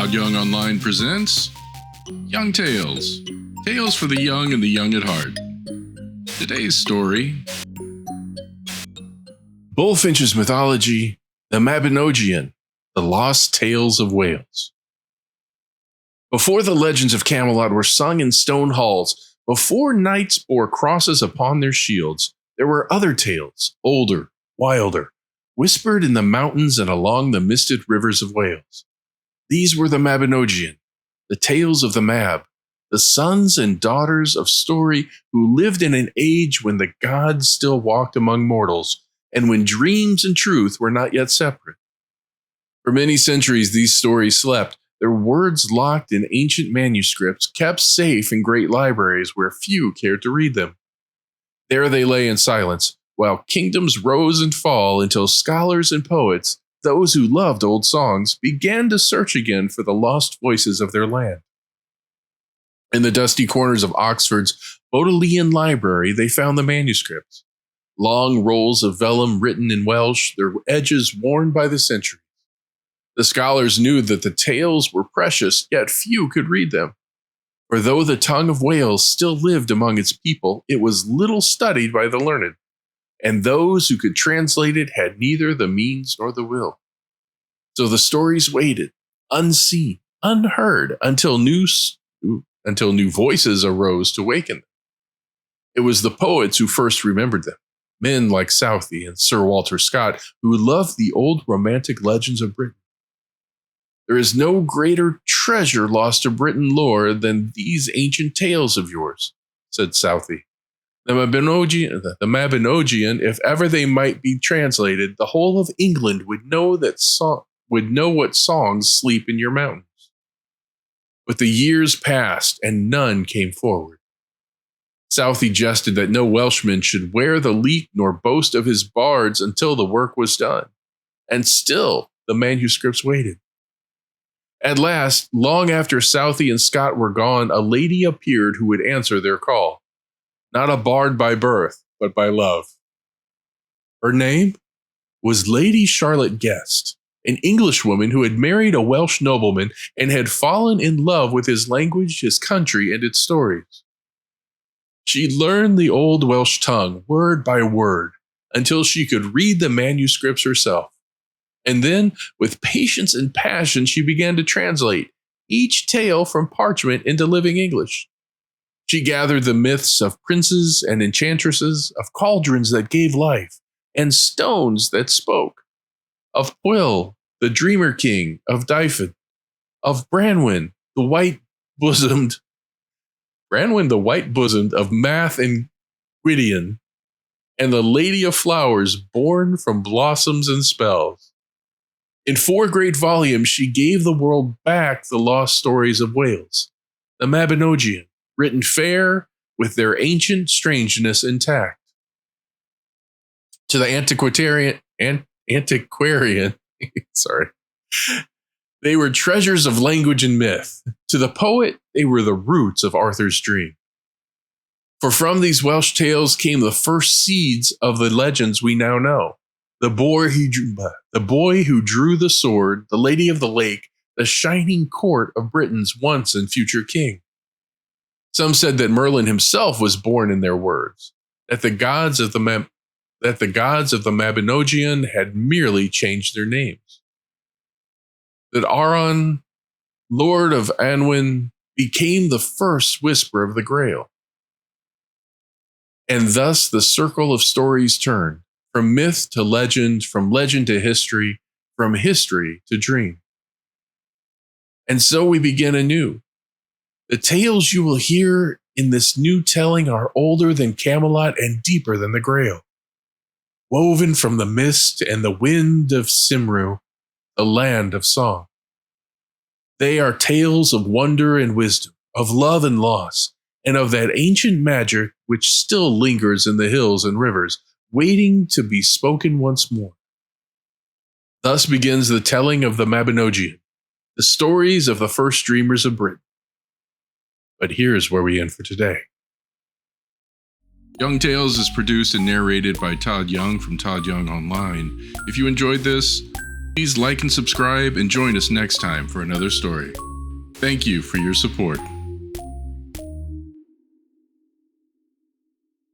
Todd Young Online presents Young Tales. Tales for the young and the young at heart. Today's story: Bulfinch's mythology, the Mabinogion, the lost tales of Wales. Before the legends of Camelot were sung in stone halls, before knights bore crosses upon their shields, there were other tales, older, wilder, whispered in the mountains and along the misted rivers of Wales. These were the Mabinogion, the tales of the Mab, the sons and daughters of story who lived in an age when the gods still walked among mortals, and when dreams and truth were not yet separate. For many centuries these stories slept, their words locked in ancient manuscripts, kept safe in great libraries where few cared to read them. There they lay in silence, while kingdoms rose and fall until scholars and poets, those who loved old songs, began to search again for the lost voices of their land. In the dusty corners of Oxford's Bodleian Library, they found the manuscripts, long rolls of vellum written in Welsh, their edges worn by the centuries. The scholars knew that the tales were precious, yet few could read them. For though the tongue of Wales still lived among its people, it was little studied by the learned, and those who could translate it had neither the means nor the will. So the stories waited, unseen, unheard, until new voices arose to waken them. It was the poets who first remembered them, men like Southey and Sir Walter Scott, who loved the old romantic legends of Britain. There is no greater treasure lost to Britain lore than these ancient tales of yours, said Southey. The Mabinogion, if ever they might be translated, the whole of England would know what songs sleep in your mountains. But the years passed, and none came forward. Southey jested that no Welshman should wear the leek nor boast of his bards until the work was done. And still the manuscripts waited. At last, long after Southey and Scott were gone, a lady appeared who would answer their call. Not a bard by birth, but by love. Her name was Lady Charlotte Guest, an Englishwoman who had married a Welsh nobleman and had fallen in love with his language, his country, and its stories. She learned the old Welsh tongue, word by word, until she could read the manuscripts herself. And then, with patience and passion, she began to translate each tale from parchment into living English. She gathered the myths of princes and enchantresses, of cauldrons that gave life, and stones that spoke, of Pwyll, the dreamer king, of Dyfed, of Branwen, the white-bosomed of Math and Gwydion, and the Lady of Flowers born from blossoms and spells. In 4 great volumes, she gave the world back the lost stories of Wales, the Mabinogion, written fair with their ancient strangeness intact. To the antiquarian, they were treasures of language and myth. To the poet, they were the roots of Arthur's dream. For from these Welsh tales came the first seeds of the legends we now know. The boy who drew the sword, the Lady of the Lake, the shining court of Britain's once and future king. Some said that Merlin himself was born in their words, that the gods of the Mabinogion had merely changed their names. That Aron, Lord of Anwen, became the first whisper of the Grail. And thus the circle of stories turned, from myth to legend, from legend to history, from history to dream. And so we begin anew. The tales you will hear in this new telling are older than Camelot and deeper than the Grail. Woven from the mist and the wind of Cymru, the land of song. They are tales of wonder and wisdom, of love and loss, and of that ancient magic which still lingers in the hills and rivers, waiting to be spoken once more. Thus begins the telling of the Mabinogion, the stories of the first dreamers of Britain. But here's where we end for today. Young Tales is produced and narrated by Todd Young from Todd Young Online. If you enjoyed this, Please like and subscribe and join us next time for another story. Thank you for your support.